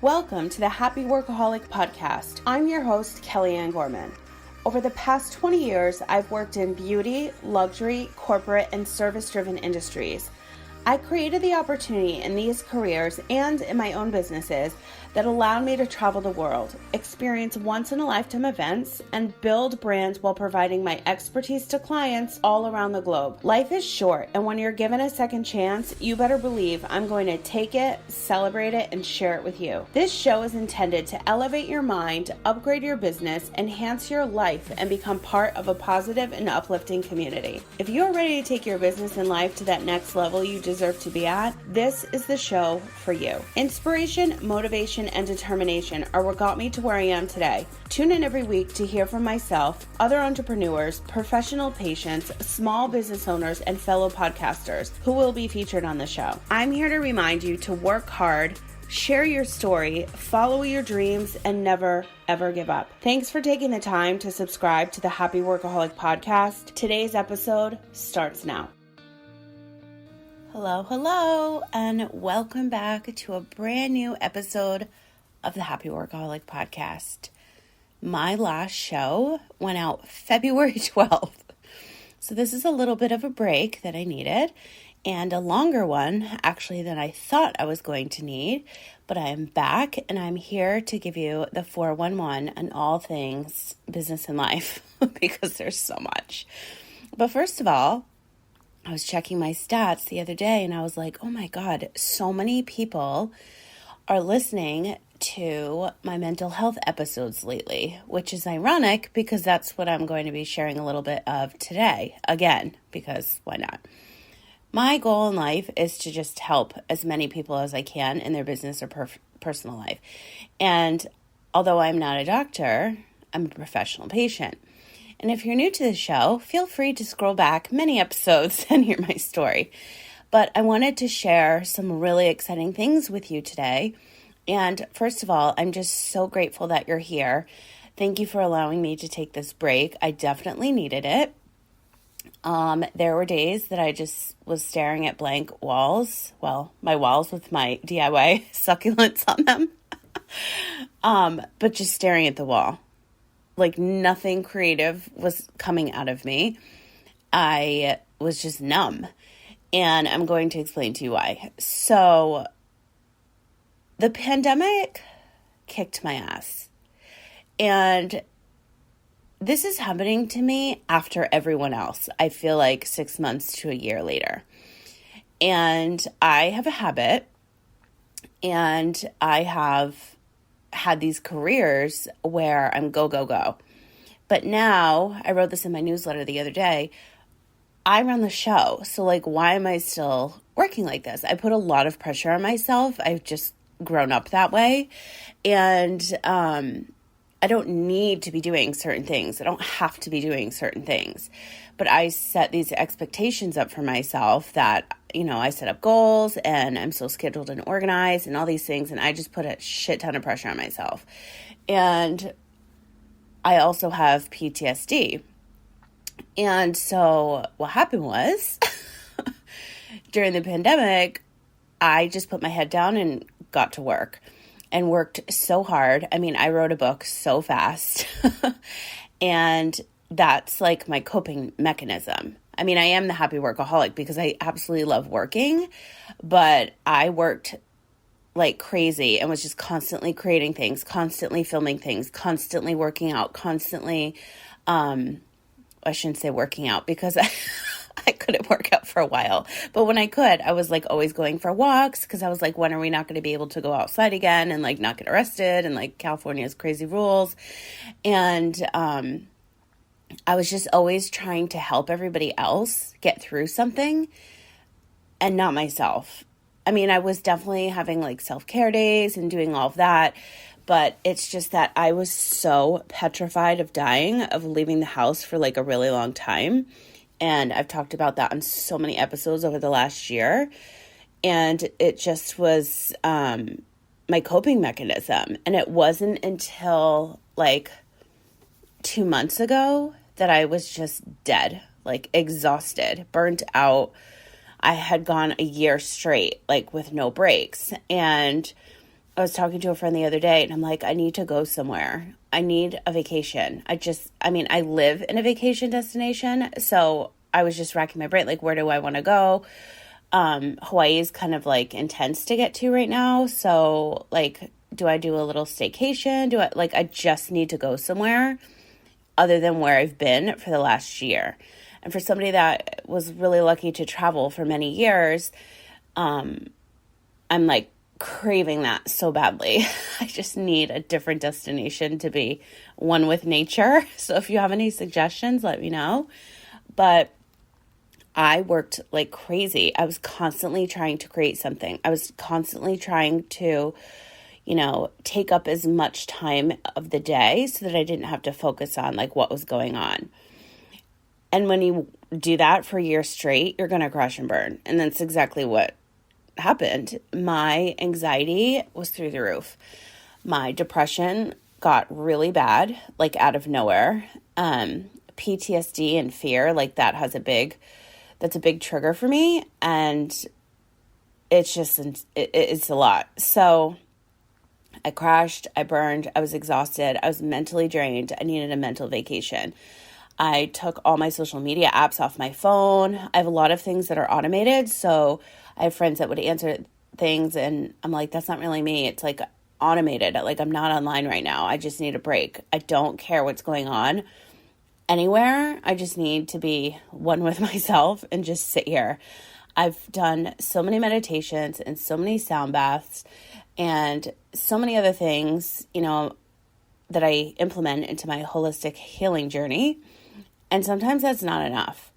Welcome to the Happy Workaholic Podcast. I'm your host, Kellyanne Gorman. Over the past 20 years, I've worked in beauty, luxury, corporate, and service-driven industries. I created the opportunity in these careers and in my own businesses that allowed me to travel the world, experience once-in-a-lifetime events, and build brands while providing my expertise to clients all around the globe. Life is short, and when you're given a second chance, you better believe I'm going to take it, celebrate it, and share it with you. This show is intended to elevate your mind, upgrade your business, enhance your life, and become part of a positive and uplifting community. If you're ready to take your business and life to that next level you deserve to be at, this is the show for you. Inspiration, motivation, and determination are what got me to where I am today. Tune in every week to hear from myself, other entrepreneurs, professional patients, small business owners, and fellow podcasters who will be featured on the show. I'm here to remind you to work hard, share your story, follow your dreams, and never, ever give up. Thanks for taking the time to subscribe to the Happy Workaholic Podcast. Today's episode starts now. Hello, and welcome back to a brand new episode of the Happy Workaholic Podcast. My last show went out February 12th. So this is a little bit of a break that I needed, and a longer one, actually, than I thought I was going to need. But I am back, and I'm here to give you the 411 on all things business and life, because there's so much. But first of all, I was checking my stats the other day, and I was like, oh my God, so many people are listening to my mental health episodes lately, which is ironic because that's what I'm going to be sharing a little bit of today, again, because why not? My goal in life is to just help as many people as I can in their business or personal life. And although I'm not a doctor, I'm a professional patient. And if you're new to the show, feel free to scroll back many episodes and hear my story. But I wanted to share some really exciting things with you today. And first of all, I'm just so grateful that you're here. Thank you for allowing me to take this break. I definitely needed it. There were days that I just was staring at blank walls. Well, my walls with my DIY succulents on them. But just staring at the wall. Like nothing creative was coming out of me. I was just numb. And I'm going to explain to you why. So the pandemic kicked my ass. And this is happening to me after everyone else. I feel like 6 months to a year later. And I have a habit, and I have had these careers where I'm go, go, go. But now, I wrote this in my newsletter the other day, I run the show. So like, why am I still working like this? I put a lot of pressure on myself. I've just grown up that way. And I don't need to be doing certain things. I don't have to be doing certain things. But I set these expectations up for myself that, I set up goals and I'm so scheduled and organized and all these things. And I just put a shit ton of pressure on myself. And I also have PTSD. And so what happened was during the pandemic, I just put my head down and got to work and worked so hard. I mean, I wrote a book so fast and that's like my coping mechanism. I mean, I am the happy workaholic because I absolutely love working, but I worked like crazy and was just constantly creating things, constantly filming things, constantly working out, constantly, I shouldn't say working out because I couldn't work out for a while. But when I could, I was like always going for walks because I was like, when are we not going to be able to go outside again and like not get arrested and like California's crazy rules. And I was just always trying to help everybody else get through something and not myself. I mean, I was definitely having like self-care days and doing all of that. But it's just that I was so petrified of dying, of leaving the house for like a really long time. And I've talked about that on so many episodes over the last year. And it just was my coping mechanism. And it wasn't until like 2 months ago that I was just dead, like exhausted, burnt out. I had gone a year straight, like with no breaks. And I was talking to a friend the other day and I'm like, I need to go somewhere. I need a vacation. I live in a vacation destination. So I was just racking my brain, like, where do I want to go? Hawaii is kind of like intense to get to right now. So like, do I do a little staycation? I just need to go somewhere other than where I've been for the last year. And for somebody that was really lucky to travel for many years, I'm like craving that so badly. I just need a different destination to be one with nature. So if you have any suggestions, let me know. But I worked like crazy. I was constantly trying to create something. I was constantly trying to, take up as much time of the day so that I didn't have to focus on like what was going on. And when you do that for a year straight, you're going to crash and burn. And that's exactly what happened. My anxiety was through the roof. My depression got really bad, like out of nowhere. PTSD and fear, like that's a big trigger for me. And it's a lot. So I crashed, I burned, I was exhausted, I was mentally drained. I needed a mental vacation. I took all my social media apps off my phone. I have a lot of things that are automated. So I have friends that would answer things and I'm like, that's not really me. It's like automated. Like, I'm not online right now. I just need a break. I don't care what's going on anywhere. I just need to be one with myself and just sit here. I've done so many meditations and so many sound baths and so many other things, that I implement into my holistic healing journey. And sometimes that's not enough.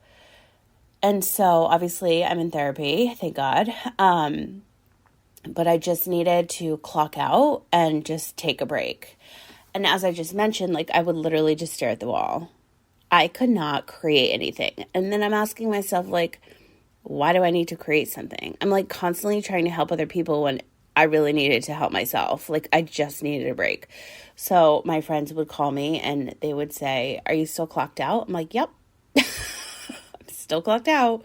And so obviously I'm in therapy, thank God. But I just needed to clock out and just take a break. And as I just mentioned, like, I would literally just stare at the wall. I could not create anything. And then I'm asking myself, like, why do I need to create something? I'm like constantly trying to help other people when I really needed to help myself. Like, I just needed a break. So my friends would call me and they would say, are you still clocked out? I'm like, yep, I'm still clocked out.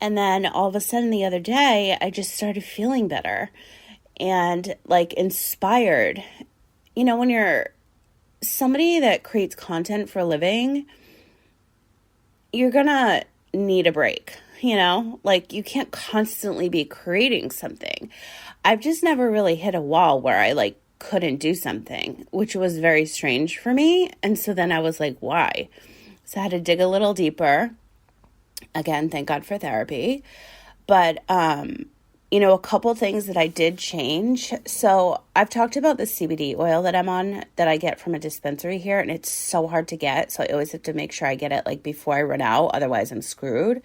And then all of a sudden the other day, I just started feeling better and like inspired. When you're somebody that creates content for a living, you're gonna need a break, like you can't constantly be creating something. I've just never really hit a wall where I like couldn't do something, which was very strange for me. And so then I was like, why? So I had to dig a little deeper. Again, thank God for therapy. But, a couple things that I did change. So I've talked about the CBD oil that I'm on that I get from a dispensary here, and it's so hard to get. So I always have to make sure I get it like before I run out. Otherwise I'm screwed.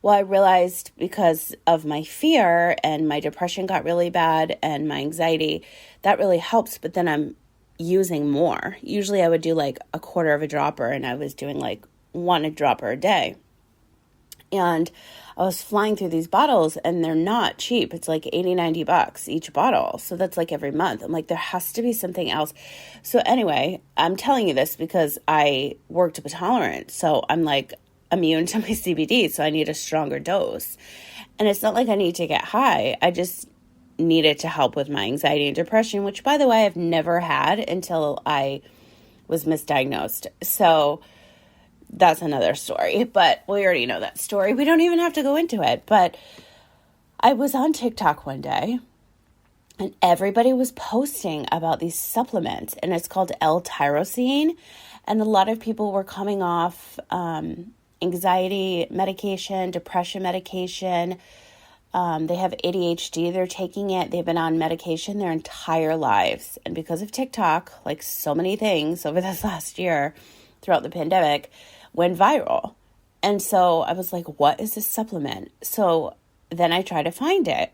Well, I realized because of my fear and my depression got really bad and my anxiety, that really helps. But then I'm using more. Usually I would do like a quarter of a dropper and I was doing like one dropper a day. And I was flying through these bottles and they're not cheap. It's like $80-$90 each bottle. So that's like every month. I'm like, there has to be something else. So anyway, I'm telling you this because I worked with tolerance. So I'm like immune to my CBD. So I need a stronger dose. And it's not like I need to get high. I just need it to help with my anxiety and depression, which by the way, I've never had until I was misdiagnosed. So that's another story, but we already know that story. We don't even have to go into it. But I was on TikTok one day and everybody was posting about these supplements and it's called L-tyrosine. And a lot of people were coming off anxiety medication, depression medication. They have ADHD. They're taking it. They've been on medication their entire lives. And because of TikTok, like so many things over this last year throughout the pandemic, went viral. And so I was like, what is this supplement? So then I try to find it.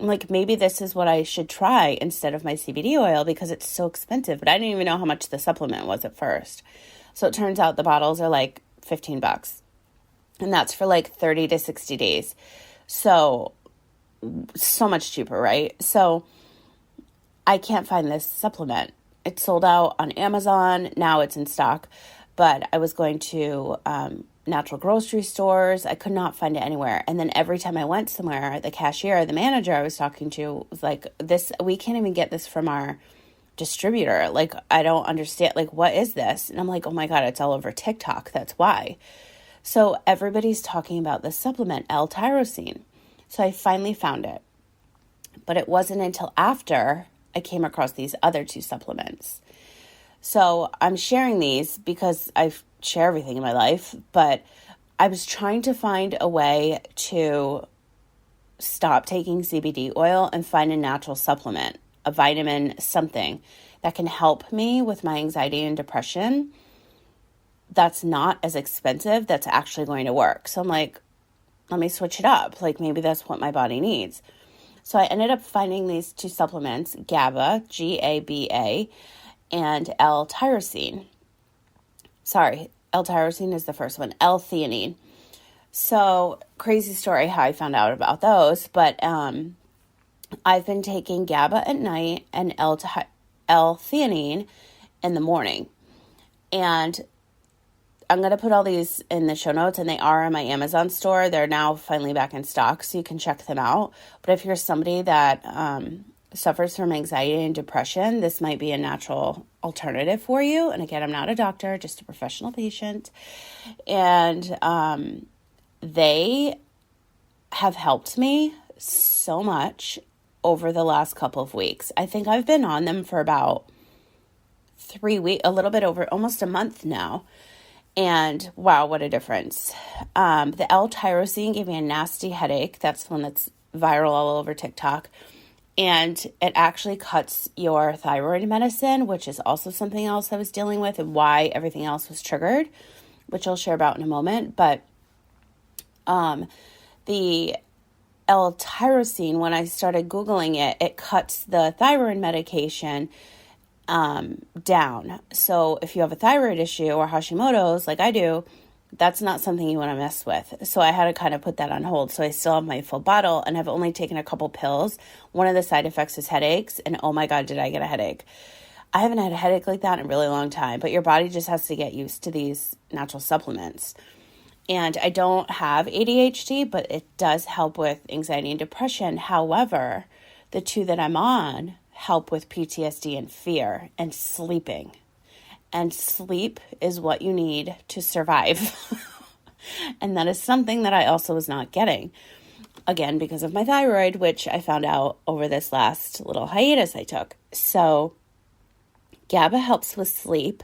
I'm like, maybe this is what I should try instead of my CBD oil because it's so expensive. But I didn't even know how much the supplement was at first. So it turns out the bottles are like $15. And that's for like 30 to 60 days. So much cheaper, right? So I can't find this supplement. It's sold out on Amazon. Now it's in stock. But I was going to natural grocery stores. I could not find it anywhere. And then every time I went somewhere, the cashier, the manager I was talking to was like, we can't even get this from our distributor. Like, I don't understand. Like, what is this? And I'm like, oh my God, it's all over TikTok. That's why. So everybody's talking about this supplement, L-tyrosine. So I finally found it. But it wasn't until after I came across these other two supplements. So I'm sharing these because I share everything in my life, but I was trying to find a way to stop taking CBD oil and find a natural supplement, a vitamin, something that can help me with my anxiety and depression that's not as expensive, that's actually going to work. So I'm like, let me switch it up. Like, maybe that's what my body needs. So I ended up finding these two supplements, GABA, G-A-B-A, and L-tyrosine. Sorry, L-tyrosine is the first one, L-theanine. So crazy story how I found out about those, but I've been taking GABA at night and L-theanine in the morning. And I'm going to put all these in the show notes, and they are in my Amazon store. They're now finally back in stock, so you can check them out. But if you're somebody that suffers from anxiety and depression, this might be a natural alternative for you. And again, I'm not a doctor, just a professional patient. And they have helped me so much over the last couple of weeks. I think I've been on them for about 3 weeks, a little bit over, almost a month now. And wow, what a difference. The L-tyrosine gave me a nasty headache. That's the one that's viral all over TikTok. And it actually cuts your thyroid medicine, which is also something else I was dealing with and why everything else was triggered, which I'll share about in a moment. But the L-tyrosine, when I started Googling it, it cuts the thyroid medication down. So if you have a thyroid issue or Hashimoto's like I do, that's not something you want to mess with. So I had to kind of put that on hold. So I still have my full bottle and I've only taken a couple pills. One of the side effects is headaches, and oh my God, did I get a headache. I haven't had a headache like that in a really long time, but your body just has to get used to these natural supplements. And I don't have ADHD, but it does help with anxiety and depression. However, the two that I'm on help with PTSD and fear and sleeping. And sleep is what you need to survive. And that is something that I also was not getting. Again, because of my thyroid, which I found out over this last little hiatus I took. So GABA helps with sleep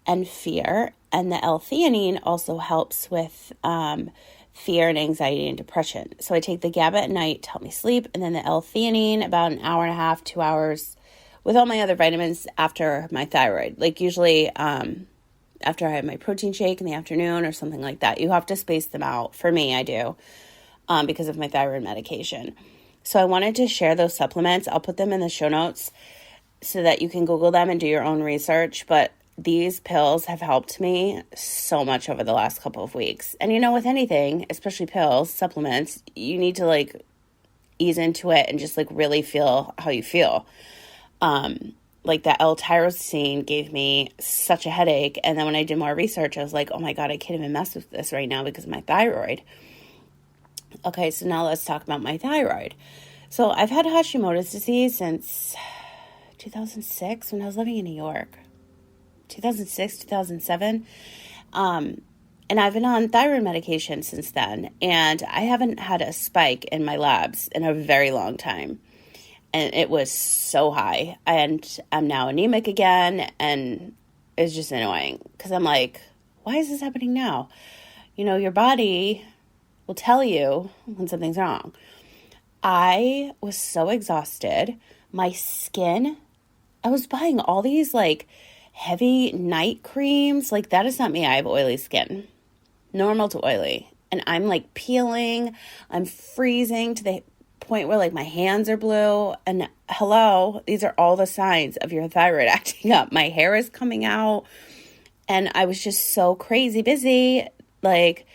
and fear. And the L-theanine also helps with fear and anxiety and depression. So I take the GABA at night to help me sleep, and then the L-theanine about an hour and a half, 2 hours with all my other vitamins after my thyroid. Like usually after I have my protein shake in the afternoon or something like that. You have to space them out. For me, I do because of my thyroid medication. So I wanted to share those supplements. I'll put them in the show notes so that you can Google them and do your own research. But these pills have helped me so much over the last couple of weeks. And you know, with anything, especially pills, supplements, you need to like ease into it and just like really feel how you feel. Like that L-tyrosine gave me such a headache. And then when I did more research, I was like, oh my God, I can't even mess with this right now because of my thyroid. Okay, so now let's talk about my thyroid. So I've had Hashimoto's disease since 2006 when I was living in New York. 2006, 2007. And I've been on thyroid medication since then. And I haven't had a spike in my labs in a very long time. And it was so high. And I'm now anemic again. And it's just annoying. Because I'm like, why is this happening now? You know, your body will tell you when something's wrong. I was so exhausted. My skin, I was buying all these like heavy night creams. Like, that is not me. I have oily skin, normal to oily. And I'm like peeling, I'm freezing to the point where like my hands are blue. And hello, these are all the signs of your thyroid acting up. My hair is coming out. And I was just so crazy busy, like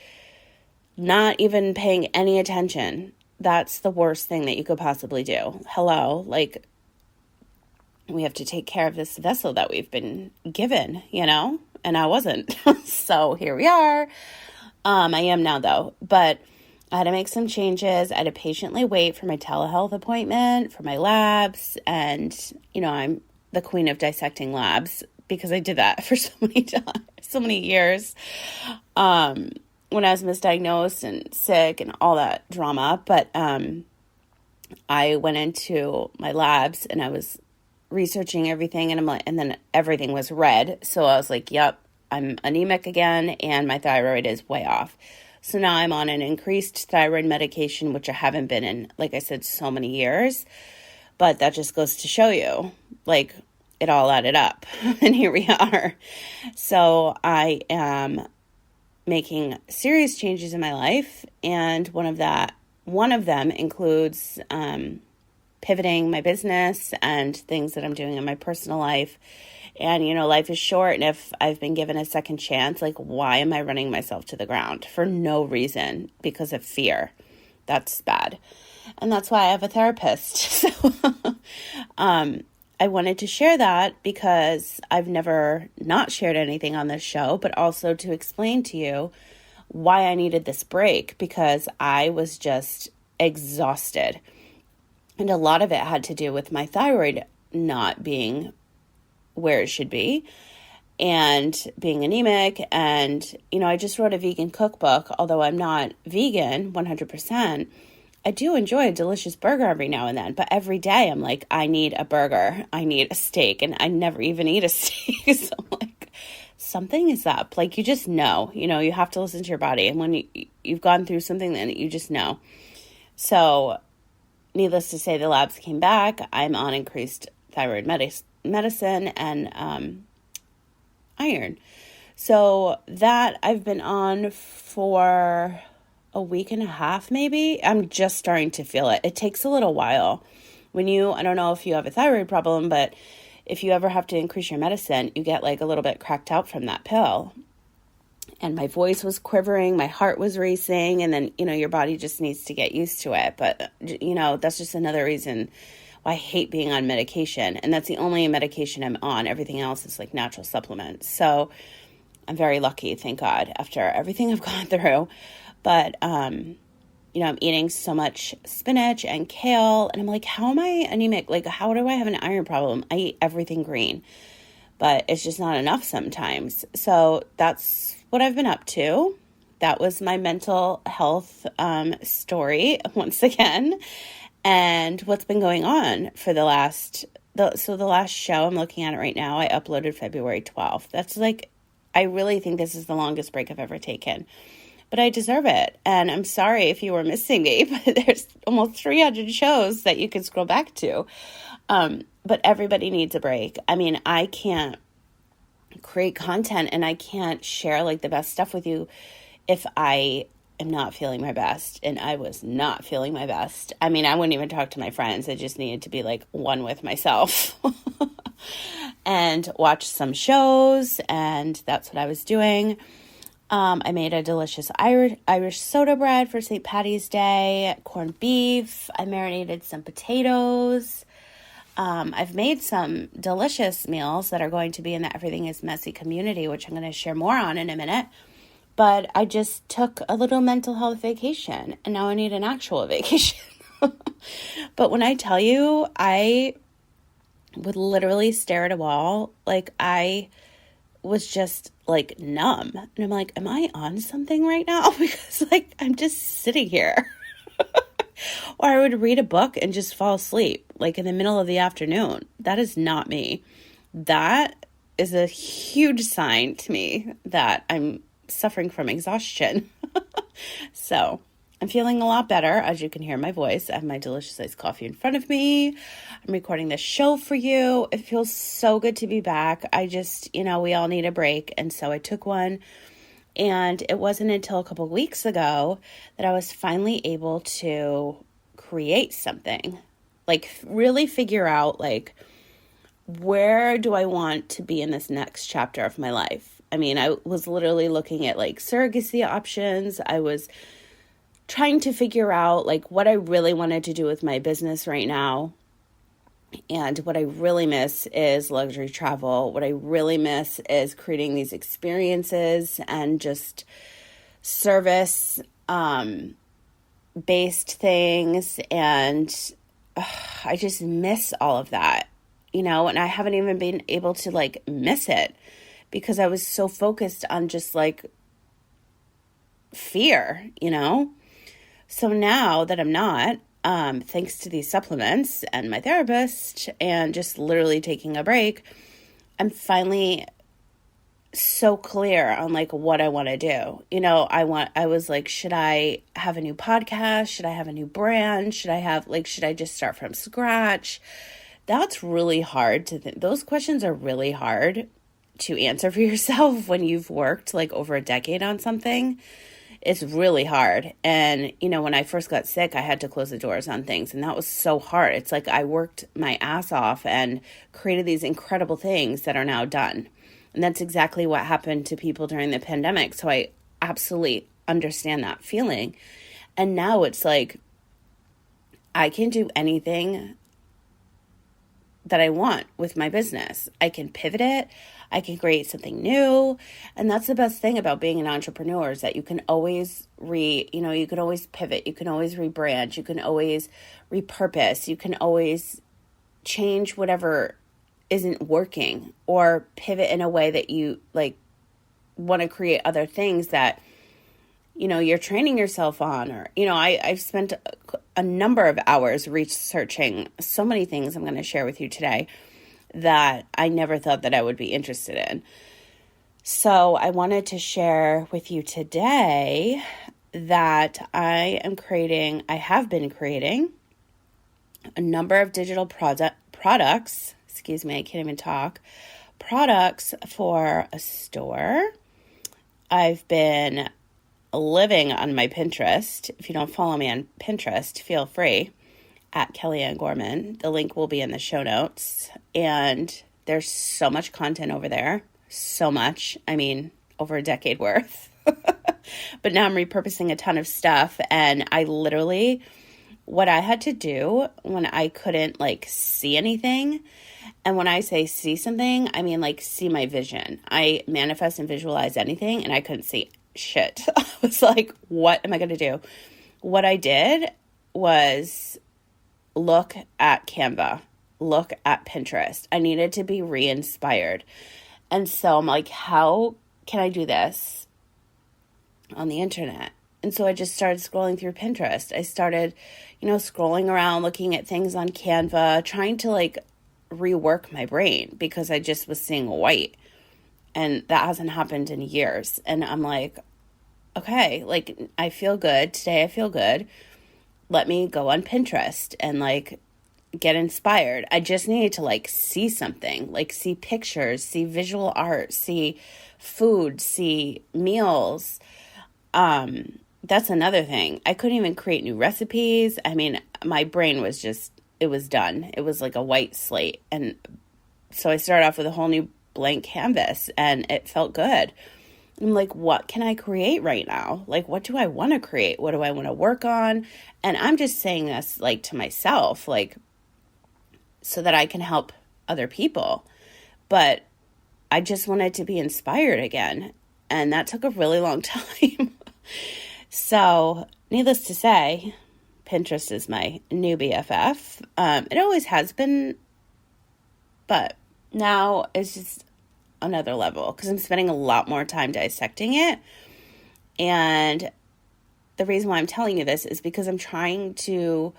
not even paying any attention. That's the worst thing that you could possibly do. Hello, like, we have to take care of this vessel that we've been given, you know, and I wasn't. So here we are. I am now though, but I had to make some changes. I had to patiently wait for my telehealth appointment, for my labs, and I'm the queen of dissecting labs because I did that for so many years. When I was misdiagnosed and sick and all that drama, but I went into my labs and I was researching everything, and then everything was red. So I was like, yep, I'm anemic again, and my thyroid is way off. So now I'm on an increased thyroid medication, which I haven't been in, like I said, so many years. But that just goes to show you, like, it all added up. And here we are. So I am making serious changes in my life. And one of them includes pivoting my business and things that I'm doing in my personal life. And, life is short. And if I've been given a second chance, like, why am I running myself to the ground for no reason because of fear? That's bad. And that's why I have a therapist. So I wanted to share that because I've never not shared anything on this show, but also to explain to you why I needed this break, because I was just exhausted. And a lot of it had to do with my thyroid not being where it should be and being anemic. And, I just wrote a vegan cookbook. Although I'm not vegan 100%, I do enjoy a delicious burger every now and then. But every day I'm like, I need a burger. I need a steak. And I never even eat a steak. So I'm like, something is up. Like, you just know, you have to listen to your body. And when you've gone through something, then you just know. So needless to say, the labs came back. I'm on increased thyroid medicine and iron. So that I've been on for a week and a half, maybe. I'm just starting to feel it. It takes a little while. I don't know if you have a thyroid problem, but if you ever have to increase your medicine, you get like a little bit cracked out from that pill. And my voice was quivering, my heart was racing, and then, your body just needs to get used to it. But, that's just another reason why I hate being on medication. And that's the only medication I'm on. Everything else is like natural supplements. So I'm very lucky, thank God, after everything I've gone through. But, I'm eating so much spinach and kale, and I'm like, how am I anemic? Like, how do I have an iron problem? I eat everything green, but it's just not enough sometimes. So that's what I've been up to. That was my mental health story once again, and what's been going on for the last show, I'm looking at it right now, I uploaded February 12th. That's like, I really think this is the longest break I've ever taken. But I deserve it. And I'm sorry if you were missing me, but there's almost 300 shows that you can scroll back to. But everybody needs a break. I mean, I can't create content and I can't share like the best stuff with you if I am not feeling my best. And I was not feeling my best. I mean, I wouldn't even talk to my friends. I just needed to be like one with myself and watch some shows. And that's what I was doing. I made a delicious Irish soda bread for St. Patty's Day, corned beef. I marinated some potatoes. I've made some delicious meals that are going to be in the Everything is Messy community, which I'm going to share more on in a minute. But I just took a little mental health vacation, and now I need an actual vacation. But when I tell you, I would literally stare at a wall. Like, I was just like numb. And I'm like, am I on something right now? Because like, I'm just sitting here. Or I would read a book and just fall asleep like in the middle of the afternoon. That is not me. That is a huge sign to me that I'm suffering from exhaustion. So I'm feeling a lot better, as you can hear my voice. I have my delicious iced coffee in front of me. I'm recording this show for you. It feels so good to be back. I just, we all need a break. And so I took one. And it wasn't until a couple of weeks ago that I was finally able to create something. Like, really figure out, like, where do I want to be in this next chapter of my life? I mean, I was literally looking at, like, surrogacy options. I was trying to figure out, like, what I really wanted to do with my business right now. And what I really miss is luxury travel. What I really miss is creating these experiences and just service based things, and I just miss all of that, and I haven't even been able to like miss it because I was so focused on just like fear, So now that I'm not, thanks to these supplements and my therapist and just literally taking a break, I'm finally so clear on like what I want to do. I was like, should I have a new podcast? Should I have a new brand? Should I just start from scratch? That's really hard to think. Those questions are really hard to answer for yourself when you've worked like over a decade on something. It's really hard. And, when I first got sick, I had to close the doors on things. And that was so hard. It's like I worked my ass off and created these incredible things that are now done. And that's exactly what happened to people during the pandemic. So I absolutely understand that feeling. And now it's like I can do anything that I want with my business. I can pivot it. I can create something new. And that's the best thing about being an entrepreneur is that you can always you can always pivot. You can always rebrand. You can always repurpose. You can always change whatever isn't working or pivot in a way that you like want to create other things that you're training yourself on, or I've spent a number of hours researching so many things I'm going to share with you today that I never thought that I would be interested in. So I wanted to share with you today that I have been creating a number of digital products, excuse me, I can't even talk, products for a store. I've been living on my Pinterest. If you don't follow me on Pinterest, feel free, at Kellyanne Gorman. The link will be in the show notes. And there's so much content over there. So much. I mean, over a decade worth. But now I'm repurposing a ton of stuff. And I literally, what I had to do when I couldn't like see anything, and when I say see something, I mean like see my vision. I manifest and visualize anything, and I couldn't see shit. I was like, what am I going to do? What I did was look at Canva, look at Pinterest. I needed to be re-inspired. And so I'm like, how can I do this on the internet? And so I just started scrolling through Pinterest. I started, scrolling around, looking at things on Canva, trying to like rework my brain because I just was seeing white. And that hasn't happened in years. And I'm like, okay, like I feel good. Today I feel good. Let me go on Pinterest and like get inspired. I just needed to like see something, like see pictures, see visual art, see food, see meals. That's another thing. I couldn't even create new recipes. I mean, my brain was it was done. It was like a white slate. And so I started off with a whole new blank canvas and it felt good. I'm like, what can I create right now? Like, what do I want to create? What do I want to work on? And I'm just saying this like to myself, like, so that I can help other people. But I just wanted to be inspired again. And that took a really long time. So needless to say, Pinterest is my new BFF. It always has been, but now it's just another level because I'm spending a lot more time dissecting it. And the reason why I'm telling you this is because I'm trying to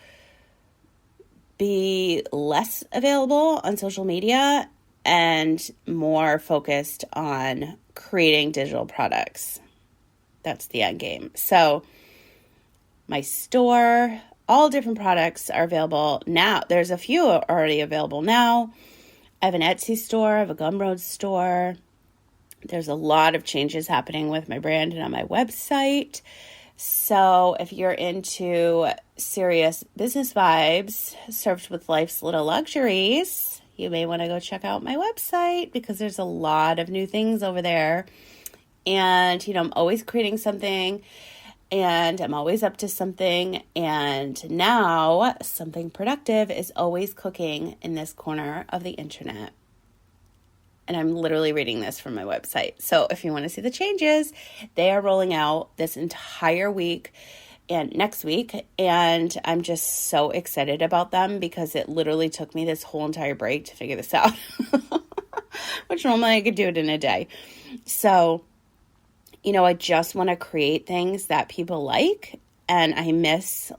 be less available on social media and more focused on creating digital products. That's the end game. So my store, all different products are available now. There's a few already available now. I have an Etsy store, I have a Gumroad store. There's a lot of changes happening with my brand and on my website. So if you're into serious business vibes served with life's little luxuries, you may want to go check out my website because there's a lot of new things over there. And, I'm always creating something and I'm always up to something. And now something productive is always cooking in this corner of the internet. And I'm literally reading this from my website. So if you want to see the changes, they are rolling out this entire week and next week. And I'm just so excited about them because it literally took me this whole entire break to figure this out, which normally I could do it in a day. So, I just want to create things that people like. And I miss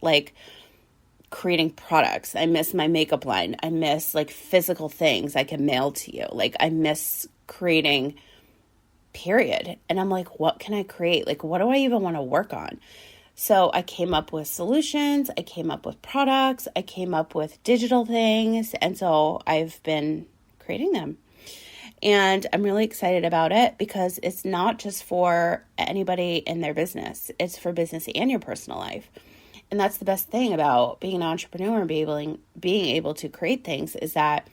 creating products. I miss my makeup line. I miss physical things I can mail to you. I miss creating, period. And I'm like, what can I create? What do I even want to work on? So I came up with solutions. I came up with products. I came up with digital things. And so I've been creating them. And I'm really excited about it because it's not just for anybody in their business. It's for business and your personal life. And that's the best thing about being an entrepreneur and being able to create things is that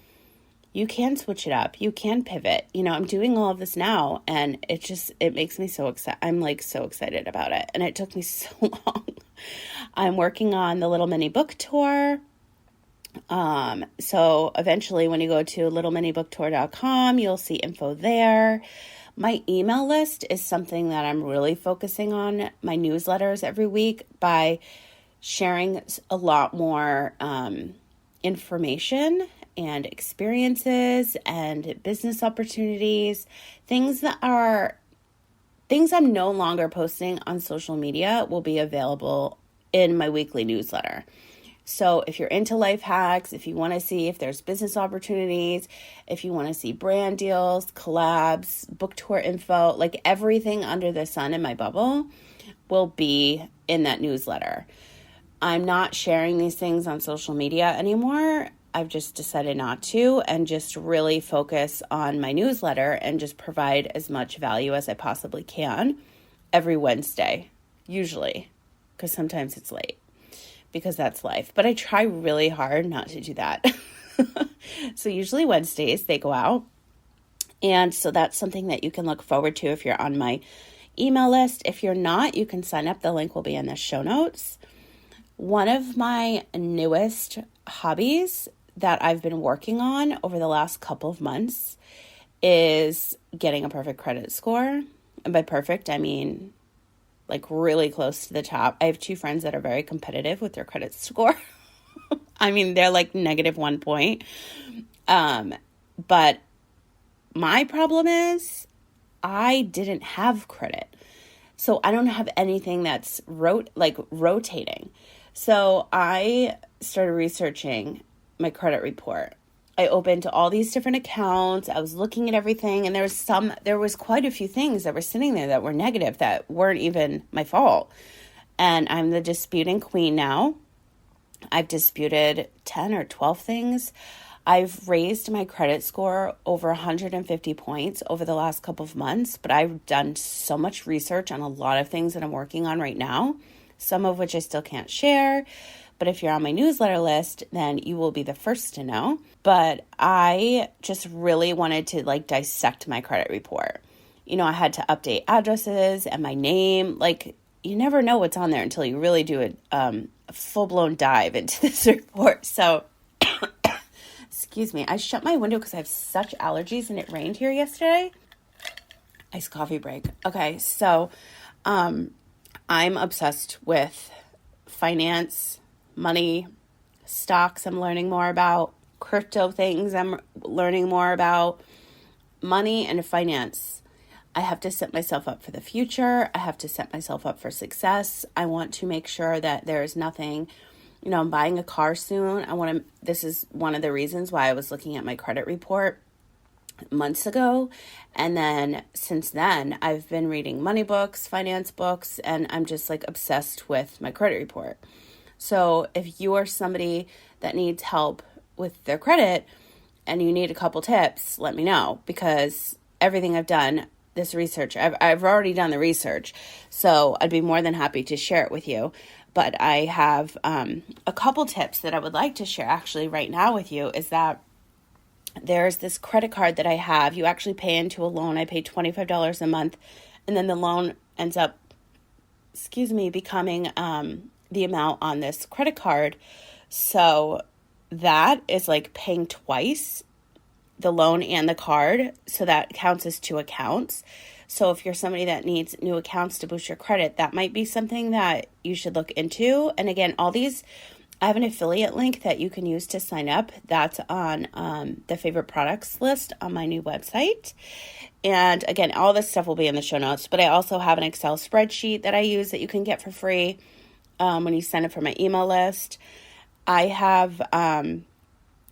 you can switch it up. You can pivot. I'm doing all of this now and it makes me so excited. I'm so excited about it. And it took me so long. I'm working on the Little Mini Book Tour. So eventually when you go to littleminibooktour.com, you'll see info there. My email list is something that I'm really focusing on, my newsletters every week, by sharing a lot more information and experiences and business opportunities, things I'm no longer posting on social media will be available in my weekly newsletter. So if you're into life hacks, if you want to see if there's business opportunities, if you want to see brand deals, collabs, book tour info, everything under the sun in my bubble will be in that newsletter. I'm not sharing these things on social media anymore. I've just decided not to and just really focus on my newsletter and just provide as much value as I possibly can every Wednesday, usually, because sometimes it's late because that's life. But I try really hard not to do that. So usually Wednesdays they go out. And so that's something that you can look forward to if you're on my email list. If you're not, you can sign up. The link will be in the show notes. One of my newest hobbies that I've been working on over the last couple of months is getting a perfect credit score. And by perfect, I mean really close to the top. I have 2 friends that are very competitive with their credit score. I mean, they're -1 point. But my problem is I didn't have credit. So I don't have anything that's rotating. So I started researching my credit report. I opened all these different accounts. I was looking at everything, and there was quite a few things that were sitting there that were negative that weren't even my fault. And I'm the disputing queen now. I've disputed 10 or 12 things. I've raised my credit score over 150 points over the last couple of months, but I've done so much research on a lot of things that I'm working on right now, some of which I still can't share. But if you're on my newsletter list, then you will be the first to know. But I just really wanted to dissect my credit report. I had to update addresses and my name. You never know what's on there until you really do a full-blown dive into this report. So, excuse me, I shut my window because I have such allergies and it rained here yesterday. Iced coffee break. Okay, so I'm obsessed with finance, money, stocks I'm learning more about, crypto things I'm learning more about, money and finance. I have to set myself up for the future. I have to set myself up for success. I want to make sure that there's nothing, I'm buying a car soon. This is one of the reasons why I was looking at my credit report months ago. And then since then, I've been reading money books, finance books, and I'm just obsessed with my credit report. So if you are somebody that needs help with their credit and you need a couple tips, let me know, because everything I've done, this research, I've already done the research. So I'd be more than happy to share it with you. But I have a couple tips that I would like to share actually right now with you is that there's this credit card that I have. You actually pay into a loan. I pay $25 a month, and then the loan ends up, becoming the amount on this credit card. So that is paying twice the loan and the card. So that counts as 2 accounts. So if you're somebody that needs new accounts to boost your credit, that might be something that you should look into. And again, all these, I have an affiliate link that you can use to sign up. That's on the favorite products list on my new website. And again, all this stuff will be in the show notes, but I also have an Excel spreadsheet that I use that you can get for free when you sign up for my email list. I have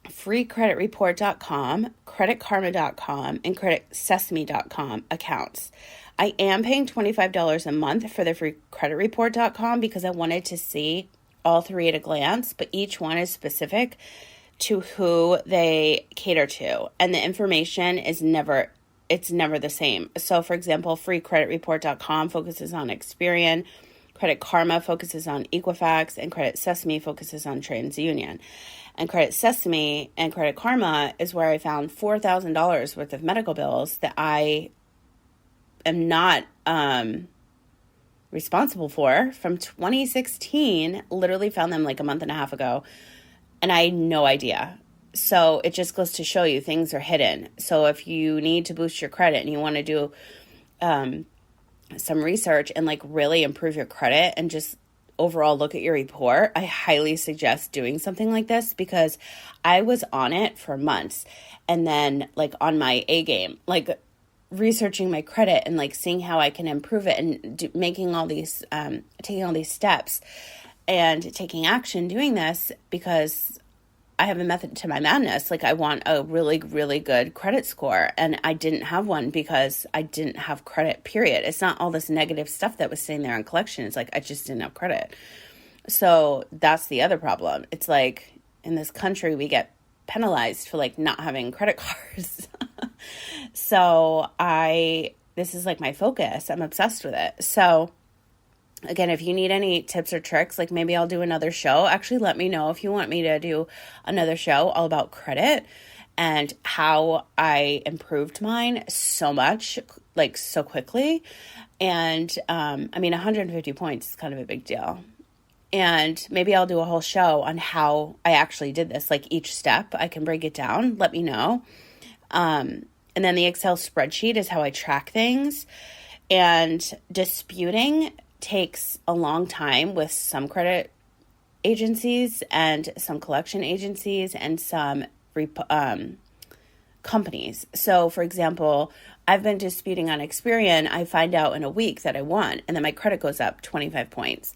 freecreditreport.com, creditkarma.com, and creditsesame.com accounts. I am paying $25 a month for the freecreditreport.com because I wanted to see all 3 at a glance, but each one is specific to who they cater to, and the information is never the same. So for example, freecreditreport.com focuses on Experian, Credit Karma focuses on Equifax, and Credit Sesame focuses on TransUnion. And Credit Sesame and Credit Karma is where I found $4,000 worth of medical bills that I am not responsible for from 2016. Literally found them like a month and a half ago, and I had no idea. So it just goes to show you things are hidden. So if you need to boost your credit and you want to do some research and like really improve your credit and just overall look at your report, I highly suggest doing something like this, because I was on it for months and then like on my A game, like researching my credit and like seeing how I can improve it and making all these, taking all these steps and taking action doing this, because I have a method to my madness. Like I want a really, really good credit score, and I didn't have one because I didn't have credit, period. It's not all this negative stuff that was sitting there in collection. It's like I just didn't have credit. So that's the other problem. It's like in this country, we get penalized for like not having credit cards. So this is like my focus. I'm obsessed with it. So again, if you need any tips or tricks, like maybe I'll do another show. Actually, let me know if you want me to do another show all about credit and how I improved mine so much, like so quickly. And I mean, 150 points is kind of a big deal. And maybe I'll do a whole show on how I actually did this, like each step. I can break it down. Let me know. And then the Excel spreadsheet is how I track things. And disputing takes a long time with some credit agencies and some collection agencies and some companies. So for example, I've been disputing on Experian. I find out in a week that I won, and then my credit goes up 25 points.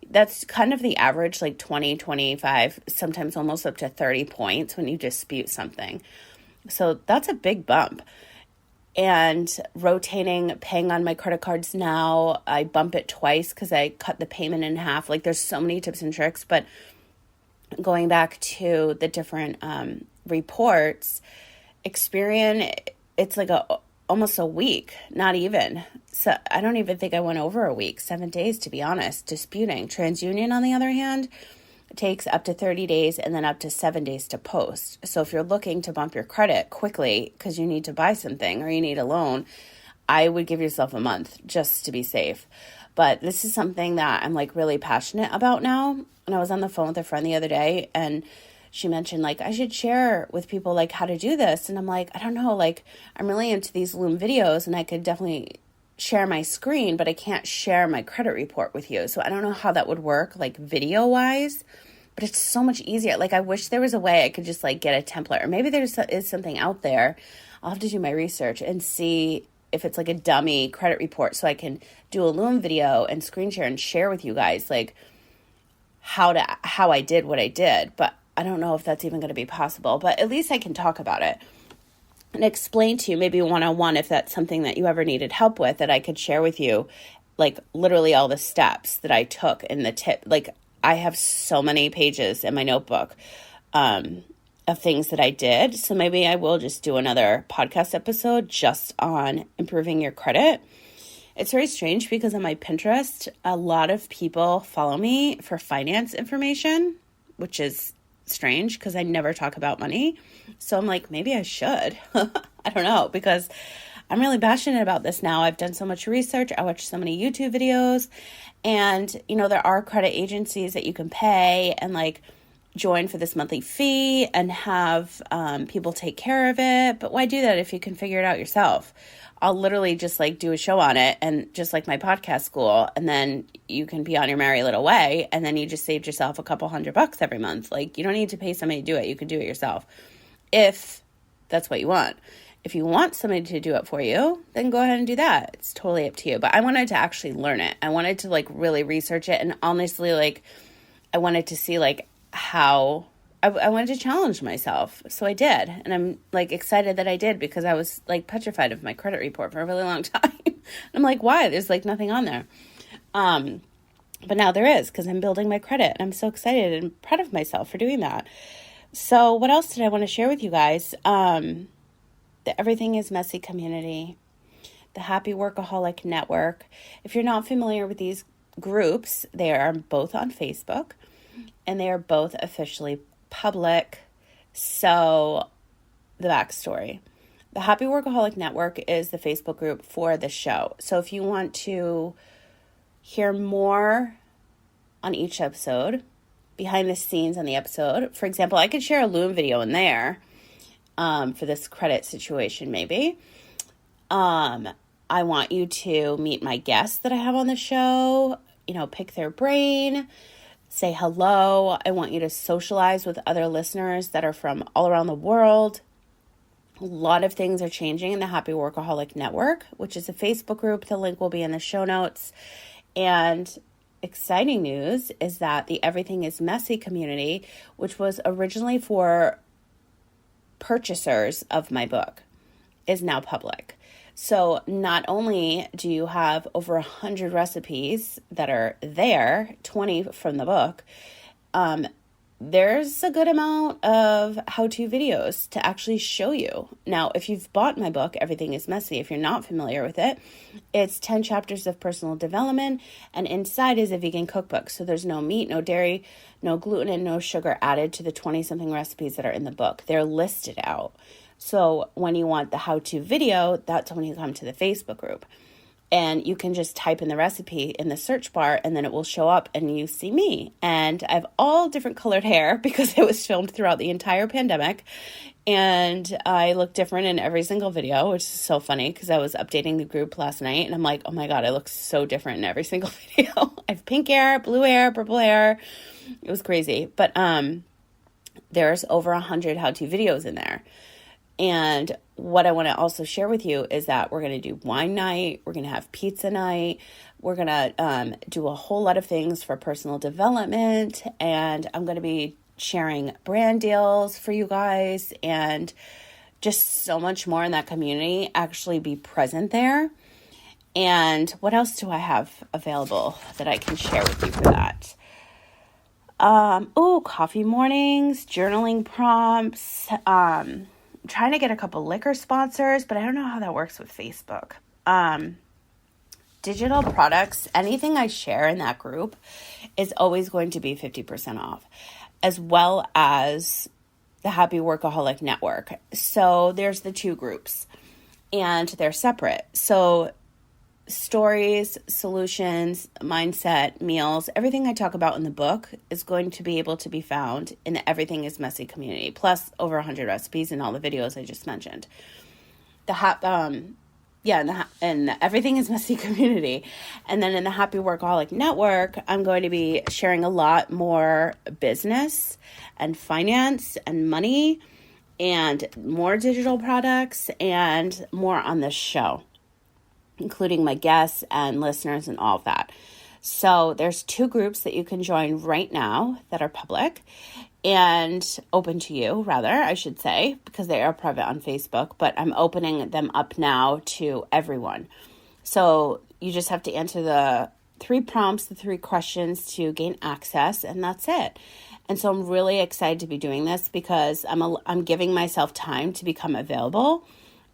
That's kind of the average, like 20, 25, sometimes almost up to 30 points when you dispute something. So that's a big bump. And rotating, paying on my credit cards now, I bump it twice because I cut the payment in half. Like there's so many tips and tricks, but going back to the different reports, Experian, it's like almost a week, not even. So I don't even think I went over a week, 7 days to be honest, disputing. TransUnion, on the other hand, takes up to 30 days and then up to 7 days to post. So if you're looking to bump your credit quickly because you need to buy something or you need a loan, I would give yourself a month just to be safe. But this is something that I'm like really passionate about now. And I was on the phone with a friend the other day, and she mentioned like I should share with people like how to do this. And I'm like, I don't know, like I'm really into these Loom videos and I could definitely share my screen, but I can't share my credit report with you. So I don't know how that would work like video wise, but it's so much easier. Like I wish there was a way I could just like get a template, or maybe there is something out there. I'll have to do my research and see if it's like a dummy credit report so I can do a Loom video and screen share and share with you guys like how I did what I did. But I don't know if that's even going to be possible, but at least I can talk about it and explain to you maybe one-on-one if that's something that you ever needed help with, that I could share with you, like literally all the steps that I took in the tip. Like I have so many pages in my notebook of things that I did. So maybe I will just do another podcast episode just on improving your credit. It's very strange because on my Pinterest, a lot of people follow me for finance information, which is strange because I never talk about money. So I'm like, maybe I should. I don't know, because I'm really passionate about this now. I've done so much research. I watch so many YouTube videos, and you know, there are credit agencies that you can pay, and like join for this monthly fee and have people take care of it. But why do that if you can figure it out yourself? I'll literally just like do a show on it, and just like my podcast school, and then you can be on your merry little way, and then you just saved yourself a couple $100 every month. Like, you don't need to pay somebody to do it. You can do it yourself if that's what you want. If you want somebody to do it for you, then go ahead and do that. It's totally up to you. But I wanted to actually learn it. I wanted to like really research it, and honestly, like, I wanted to see like how I wanted to challenge myself. So I did. And I'm like excited that I did, because I was like petrified of my credit report for a really long time. I'm like, why? There's like nothing on there. But now there is, because I'm building my credit, and I'm so excited and proud of myself for doing that. So what else did I want to share with you guys? The Everything is Messy community, the Happy Workaholic Network. If you're not familiar with these groups, they are both on Facebook, and they are both officially public. So the backstory: the Happy Workaholic Network is the Facebook group for the show. So if you want to hear more on each episode, behind the scenes on the episode, for example, I could share a Loom video in there for this credit situation maybe. I want you to meet my guests that I have on the show, pick their brain, say hello. I want you to socialize with other listeners that are from all around the world. A lot of things are changing in the Happy Workaholic Network, which is a Facebook group. The link will be in the show notes. And exciting news is that the Everything is Messy community, which was originally for purchasers of my book, is now public. So not only do you have over 100 recipes that are there, 20 from the book, there's a good amount of how-to videos to actually show you. Now, if you've bought my book, Everything is Messy, if you're not familiar with it, it's 10 chapters of personal development, and inside is a vegan cookbook. So there's no meat, no dairy, no gluten, and no sugar added to the 20-something recipes that are in the book. They're listed out. So when you want the how-to video, that's when you come to the Facebook group. And you can just type in the recipe in the search bar, and then it will show up and you see me. And I have all different colored hair because it was filmed throughout the entire pandemic. And I look different in every single video, which is so funny because I was updating the group last night and I'm like, oh my God, I look so different in every single video. I have pink hair, blue hair, purple hair. It was crazy. But there's over 100 how-to videos in there. And what I want to also share with you is that we're going to do wine night. We're going to have pizza night. We're going to do a whole lot of things for personal development. And I'm going to be sharing brand deals for you guys and just so much more in that community. Actually be present there. And what else do I have available that I can share with you for that? Coffee mornings, journaling prompts, trying to get a couple liquor sponsors, but I don't know how that works with Facebook. Digital products, anything I share in that group is always going to be 50% off, as well as the Happy Workaholic Network. So there's the two groups, and they're separate. So stories, solutions, mindset, meals, everything I talk about in the book is going to be able to be found in the Everything is Messy community, plus over 100 recipes and all the videos I just mentioned. In the Everything is Messy community. And then in the Happy Workaholic Network, I'm going to be sharing a lot more business and finance and money and more digital products and more on this show, including my guests and listeners and all of that. So there's two groups that you can join right now that are public and open to you, rather, I should say, because they are private on Facebook, but I'm opening them up now to everyone. So you just have to answer the 3 prompts, the 3 questions to gain access, and that's it. And so I'm really excited to be doing this because I'm giving myself time to become available,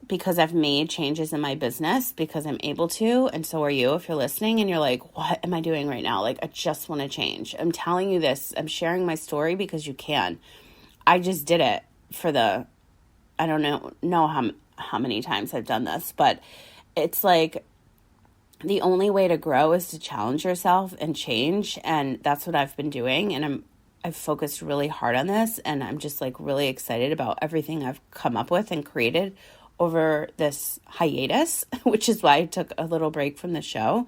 because I've made changes in my business, because I'm able to, and so are you if you're listening and you're like, what am I doing right now? Like, I just want to change. I'm telling you this. I'm sharing my story because you can. I just did it for I don't know how many times I've done this, but it's like the only way to grow is to challenge yourself and change, and that's what I've been doing, and I've focused really hard on this, and I'm just like really excited about everything I've come up with and created over this hiatus, which is why I took a little break from the show.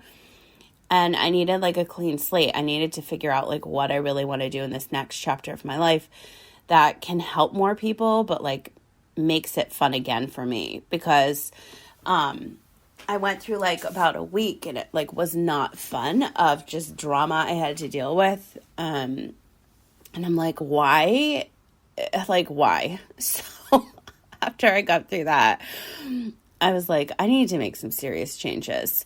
And I needed like a clean slate. I needed to figure out like what I really want to do in this next chapter of my life that can help more people, but like makes it fun again for me, because I went through like about a week and it like was not fun of just drama I had to deal with. And I'm like, why? Like, why? So after I got through that, I was like, I need to make some serious changes.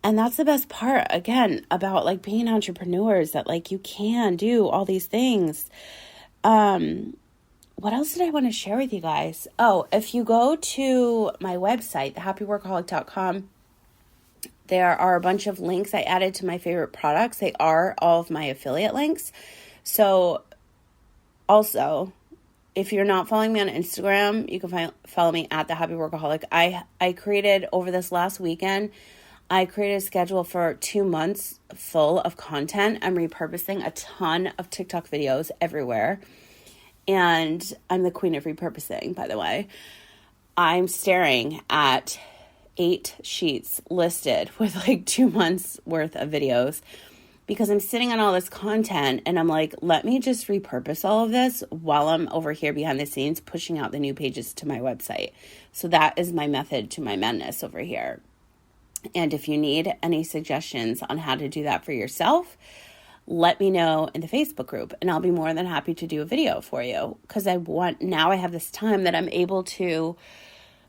And that's the best part, again, about like being entrepreneurs, that like you can do all these things. What else did I want to share with you guys? Oh, if you go to my website, thehappyworkaholic.com, there are a bunch of links I added to my favorite products. They are all of my affiliate links. So also, if you're not following me on Instagram, you can follow me at The Happy Workaholic. I created, over this last weekend, I created a schedule for 2 months full of content. I'm repurposing a ton of TikTok videos everywhere. And I'm the queen of repurposing, by the way. I'm staring at 8 sheets listed with like 2 months worth of videos, because I'm sitting on all this content and I'm like, let me just repurpose all of this while I'm over here behind the scenes pushing out the new pages to my website. So that is my method to my madness over here. And if you need any suggestions on how to do that for yourself, let me know in the Facebook group, and I'll be more than happy to do a video for you, because now I have this time that I'm able to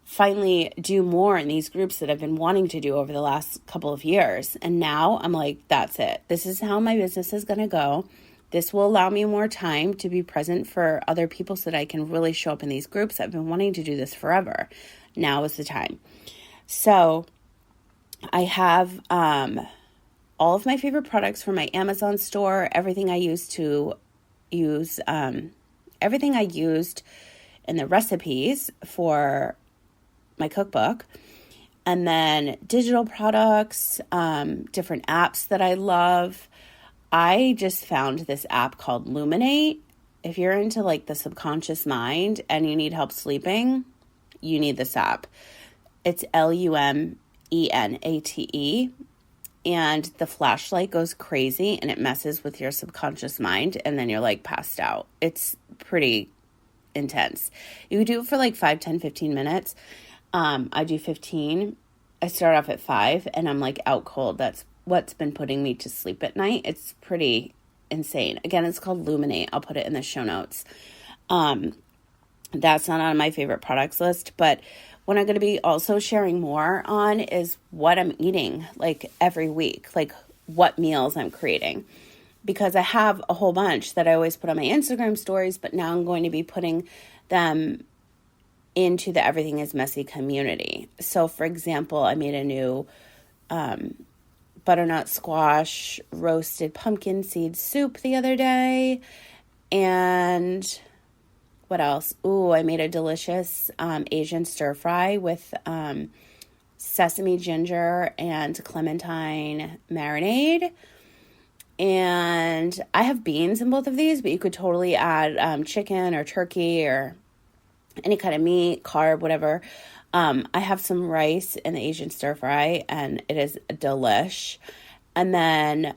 finally do more in these groups that I've been wanting to do over the last couple of years. And now I'm like, that's it. This is how my business is going to go. This will allow me more time to be present for other people so that I can really show up in these groups. I've been wanting to do this forever. Now is the time. So I have all of my favorite products from my Amazon store, everything I used everything I used in the recipes for my cookbook, and then digital products, different apps that I love. I just found this app called Luminate. If you're into like the subconscious mind and you need help sleeping, you need this app. It's Lumenate. And the flashlight goes crazy and it messes with your subconscious mind, and then you're like passed out. It's pretty intense. You could do it for like 5, 10, 15 minutes. I do 15. I start off at 5 and I'm like out cold. That's what's been putting me to sleep at night. It's pretty insane. Again, it's called Luminate. I'll put it in the show notes. That's not on my favorite products list, but what I'm going to be also sharing more on is what I'm eating like every week, like what meals I'm creating, because I have a whole bunch that I always put on my Instagram stories, but now I'm going to be putting them into the Everything is Messy community. So for example, I made a new butternut squash roasted pumpkin seed soup the other day. And what else? Ooh, I made a delicious Asian stir fry with sesame, ginger, and clementine marinade. And I have beans in both of these, but you could totally add chicken or turkey or any kind of meat, carb, whatever. I have some rice in the Asian stir fry, and it is delish. And then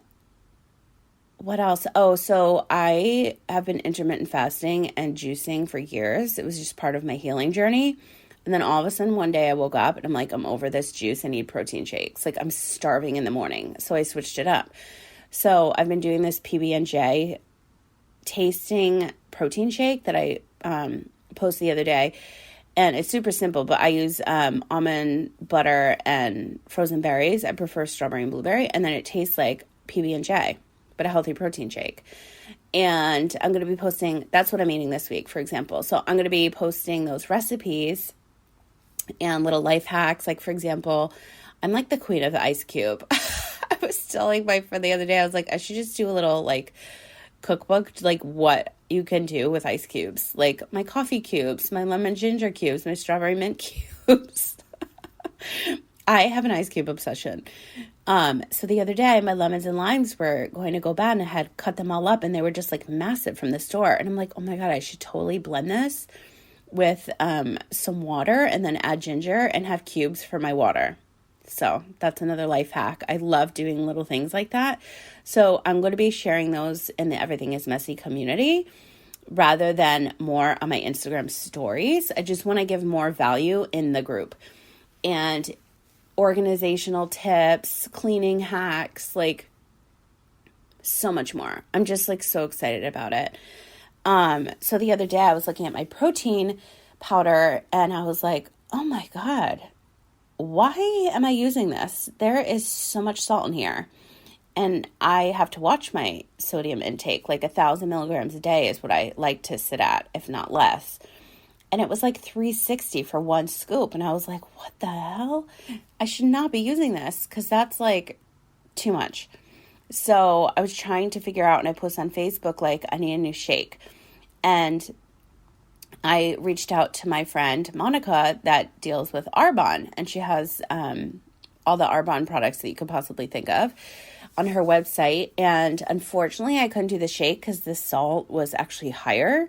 what else? Oh, so I have been intermittent fasting and juicing for years. It was just part of my healing journey. And then all of a sudden one day I woke up and I'm like, I'm over this juice. I need protein shakes. Like I'm starving in the morning. So I switched it up. So I've been doing this PB&J tasting protein shake that I posted the other day. And it's super simple, but I use almond butter and frozen berries. I prefer strawberry and blueberry. And then it tastes like PB&J, but a healthy protein shake. And I'm going to be posting, that's what I'm eating this week, for example. So I'm going to be posting those recipes and little life hacks. Like, for example, I'm like the queen of the ice cube. I was telling my friend the other day, I was like, I should just do a little like cookbook, like what you can do with ice cubes. Like my coffee cubes, my lemon ginger cubes, my strawberry mint cubes. I have an ice cube obsession. So the other day, my lemons and limes were going to go bad, and I had cut them all up, and they were just like massive from the store. And I'm like, oh my God, I should totally blend this with some water and then add ginger and have cubes for my water. So that's another life hack. I love doing little things like that. So I'm going to be sharing those in the Everything is Messy community rather than more on my Instagram stories. I just want to give more value in the group. And organizational tips, cleaning hacks, like so much more. I'm just like so excited about it. So the other day I was looking at my protein powder and I was like, oh my God, why am I using this? There is so much salt in here. And I have to watch my sodium intake. Like 1,000 milligrams a day is what I like to sit at, if not less. And it was like 360 for one scoop. And I was like, what the hell? I should not be using this because that's like too much. So I was trying to figure out, and I posted on Facebook, like, I need a new shake. And I reached out to my friend Monica that deals with Arbonne. And she has all the Arbonne products that you could possibly think of on her website. And unfortunately, I couldn't do the shake because the salt was actually higher.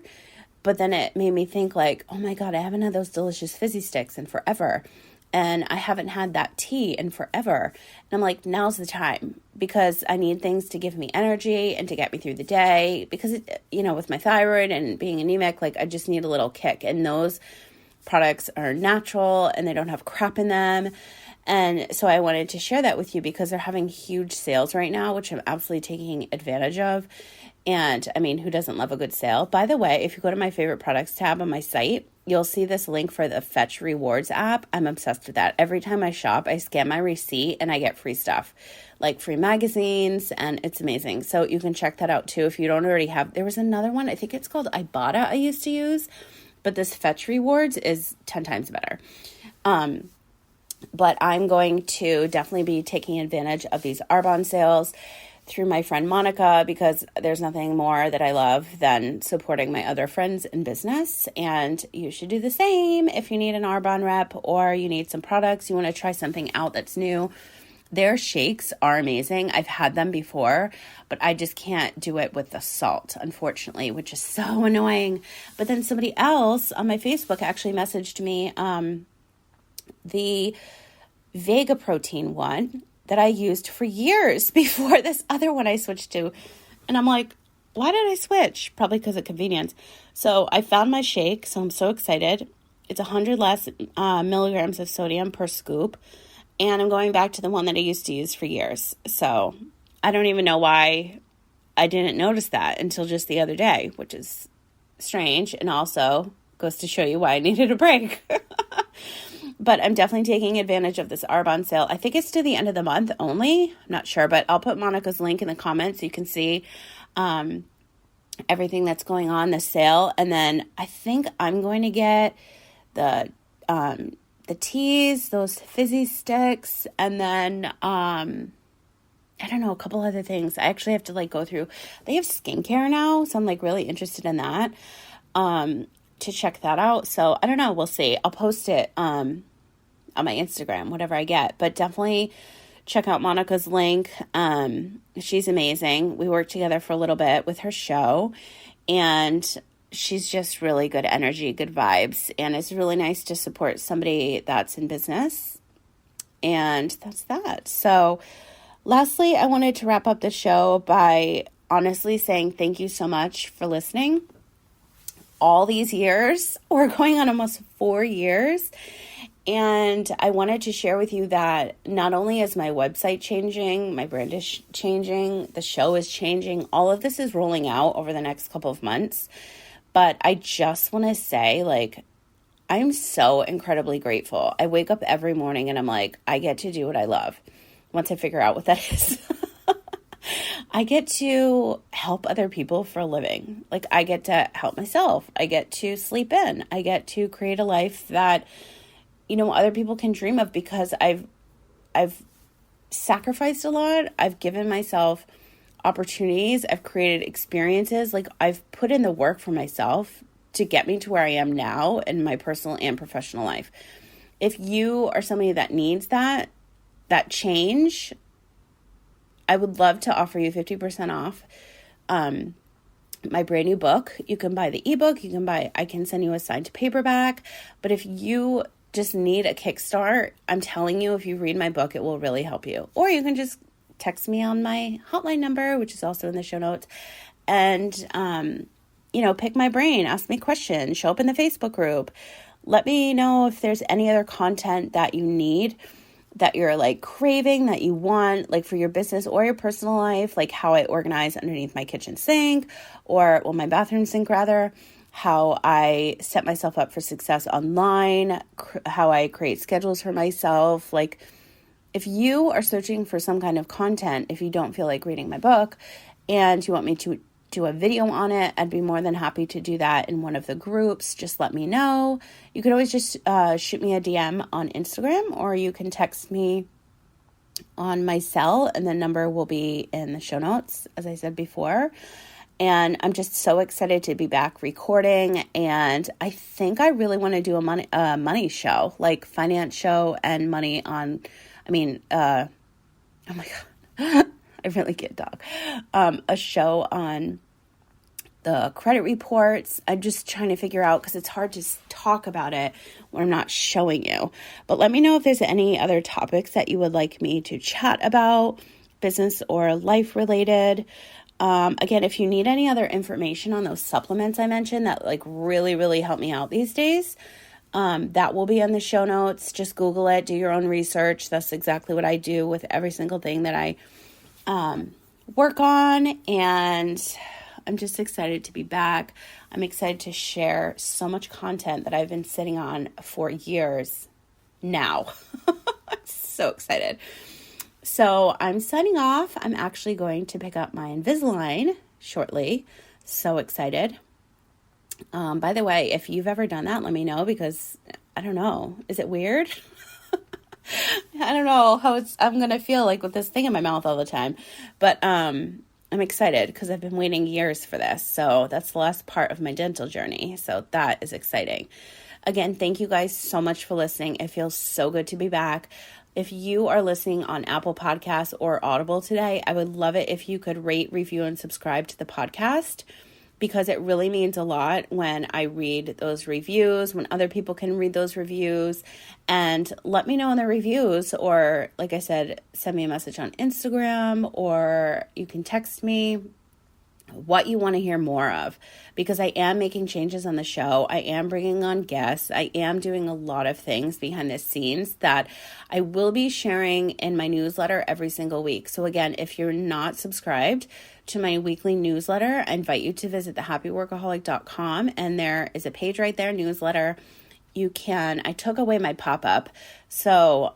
But then it made me think like, oh my God, I haven't had those delicious fizzy sticks in forever. And I haven't had that tea in forever. And I'm like, now's the time because I need things to give me energy and to get me through the day because, with my thyroid and being anemic, like I just need a little kick. And those products are natural and they don't have crap in them. And so I wanted to share that with you because they're having huge sales right now, which I'm absolutely taking advantage of. And I mean, who doesn't love a good sale? By the way, if you go to my favorite products tab on my site, you'll see this link for the Fetch Rewards app. I'm obsessed with that. Every time I shop, I scan my receipt and I get free stuff, like free magazines, and it's amazing. So you can check that out too if you don't already have. There was another one, I think it's called Ibotta I used to use, but this Fetch Rewards is 10 times better. But I'm going to definitely be taking advantage of these Arbonne sales through my friend Monica because there's nothing more that I love than supporting my other friends in business. And you should do the same if you need an Arbonne rep or you need some products, you want to try something out that's new. Their shakes are amazing. I've had them before, but I just can't do it with the salt, unfortunately, which is so annoying. But then somebody else on my Facebook actually messaged me the Vega Protein one that I used for years before this other one I switched to. And I'm like, why did I switch? Probably because of convenience. So I found my shake, so I'm so excited. It's 100 less milligrams of sodium per scoop. And I'm going back to the one that I used to use for years. So I don't even know why I didn't notice that until just the other day, which is strange. And also goes to show you why I needed a break. But I'm definitely taking advantage of this Arbonne sale. I think it's to the end of the month only. I'm not sure, but I'll put Monica's link in the comments so you can see everything that's going on, the sale. And then I think I'm going to get the teas, those fizzy sticks, and then I don't know, a couple other things. I actually have to go through. They have skincare now, so I'm really interested in that. To check that out. So I don't know. We'll see. I'll post it on my Instagram, whatever I get. But definitely check out Monica's link. She's amazing. We worked together for a little bit with her show. And she's just really good energy, good vibes. And it's really nice to support somebody that's in business. And that's that. So lastly, I wanted to wrap up the show by honestly saying thank you so much for listening. All these years, we're going on almost 4 years. And I wanted to share with you that not only is my website changing, my brand is changing, the show is changing, all of this is rolling out over the next couple of months. But I just want to say, I'm so incredibly grateful. I wake up every morning and I'm like, I get to do what I love. Once I figure out what that is. I get to help other people for a living. I get to help myself. I get to sleep in. I get to create a life that, other people can dream of because I've sacrificed a lot. I've given myself opportunities. I've created experiences. I've put in the work for myself to get me to where I am now in my personal and professional life. if you are somebody that needs that change, I would love to offer you 50% off my brand new book. You can buy the ebook, I can send you a signed paperback. But if you just need a kickstart, I'm telling you, if you read my book, it will really help you. Or you can just text me on my hotline number, which is also in the show notes, and, pick my brain, ask me questions, show up in the Facebook group. Let me know if there's any other content that you need, that you're like craving, that you want, like for your business or your personal life, like how I organize underneath my kitchen sink, my bathroom sink rather, how I set myself up for success online, how I create schedules for myself. Like if you are searching for some kind of content, if you don't feel like reading my book and you want me to do a video on it, I'd be more than happy to do that in one of the groups. Just let me know. You could always just shoot me a DM on Instagram, or you can text me on my cell, and the number will be in the show notes, as I said before. And I'm just so excited to be back recording, and I think I really want to do a money show, like finance show and money on, oh my God. I really get dog. A show on the credit reports. I'm just trying to figure out, because it's hard to talk about it when I'm not showing you. But let me know if there's any other topics that you would like me to chat about, business or life related. Again, if you need any other information on those supplements I mentioned that like really, really help me out these days, that will be in the show notes. Just Google it, do your own research. That's exactly what I do with every single thing that I work on, and I'm just excited to be back. I'm excited to share so much content that I've been sitting on for years now. I'm so excited. So I'm signing off. I'm actually going to pick up my Invisalign shortly. So excited. By the way, if you've ever done that, let me know, because I don't know. Is it weird? I don't know how I'm going to feel like with this thing in my mouth all the time, but I'm excited because I've been waiting years for this. So that's the last part of my dental journey. So that is exciting. Again, thank you guys so much for listening. It feels so good to be back. If you are listening on Apple Podcasts or Audible today, I would love it if you could rate, review, and subscribe to the podcast, because it really means a lot when I read those reviews, when other people can read those reviews. And let me know in the reviews, or like I said, send me a message on Instagram, or you can text me what you want to hear more of, because I am making changes on the show. I am bringing on guests. I am doing a lot of things behind the scenes that I will be sharing in my newsletter every single week. So again, if you're not subscribed to my weekly newsletter, I invite you to visit thehappyworkaholic.com, and there is a page right there, newsletter. I took away my pop-up, so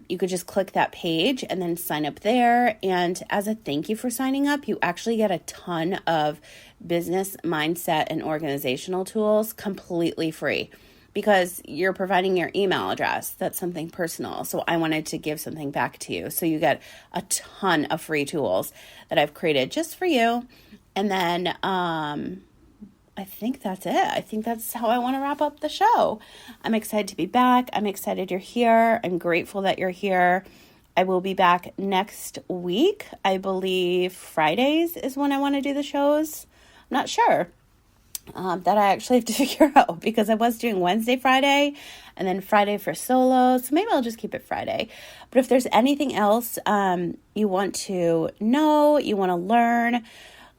you could just click that page and then sign up there. And as a thank you for signing up, you actually get a ton of business mindset and organizational tools completely free, because you're providing your email address. That's something personal. So I wanted to give something back to you. So you get a ton of free tools that I've created just for you. And then I think that's it. I think that's how I want to wrap up the show. I'm excited to be back. I'm excited you're here. I'm grateful that you're here. I will be back next week. I believe Fridays is when I want to do the shows. I'm not sure. That I actually have to figure out, because I was doing Wednesday, Friday, and then Friday for solo. So maybe I'll just keep it Friday. But if there's anything else you want to know, you want to learn,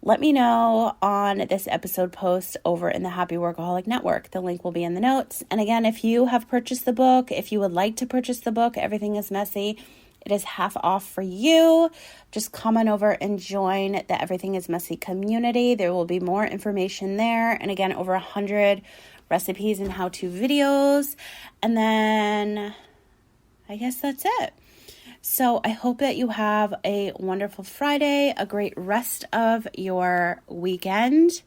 let me know on this episode post over in the Happy Workaholic Network. The link will be in the notes. And again, if you have purchased the book, if you would like to purchase the book, Everything is Messy, it is half off for you. Just come on over and join the Everything is Messy community. There will be more information there. And again, over 100 recipes and how-to videos. And then I guess that's it. So I hope that you have a wonderful Friday, a great rest of your weekend.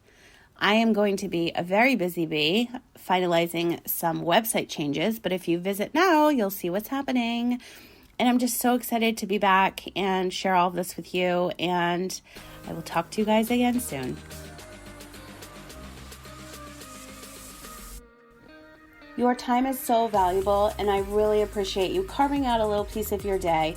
I am going to be a very busy bee finalizing some website changes, but if you visit now, you'll see what's happening. And I'm just so excited to be back and share all of this with you, and I will talk to you guys again soon. Your time is so valuable, and I really appreciate you carving out a little piece of your day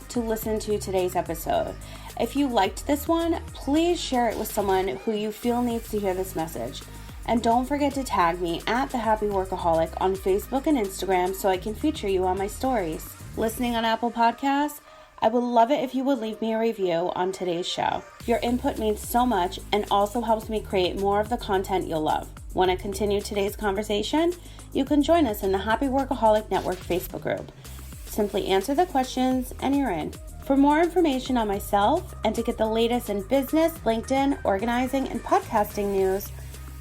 to listen to today's episode. If you liked this one, please share it with someone who you feel needs to hear this message. And don't forget to tag me at The Happy Workaholic on Facebook and Instagram so I can feature you on my stories. Listening on Apple Podcasts? I would love it if you would leave me a review on today's show. Your input means so much and also helps me create more of the content you'll love. Want to continue today's conversation? You can join us in the Happy Workaholic Network Facebook group. Simply answer the questions and you're in. For more information on myself and to get the latest in business, LinkedIn, organizing, and podcasting news,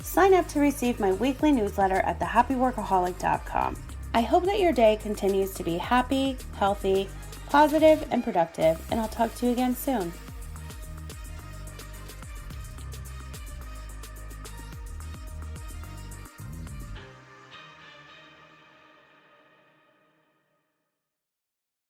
sign up to receive my weekly newsletter at thehappyworkaholic.com. I hope that your day continues to be happy, healthy, positive, and productive, and I'll talk to you again soon.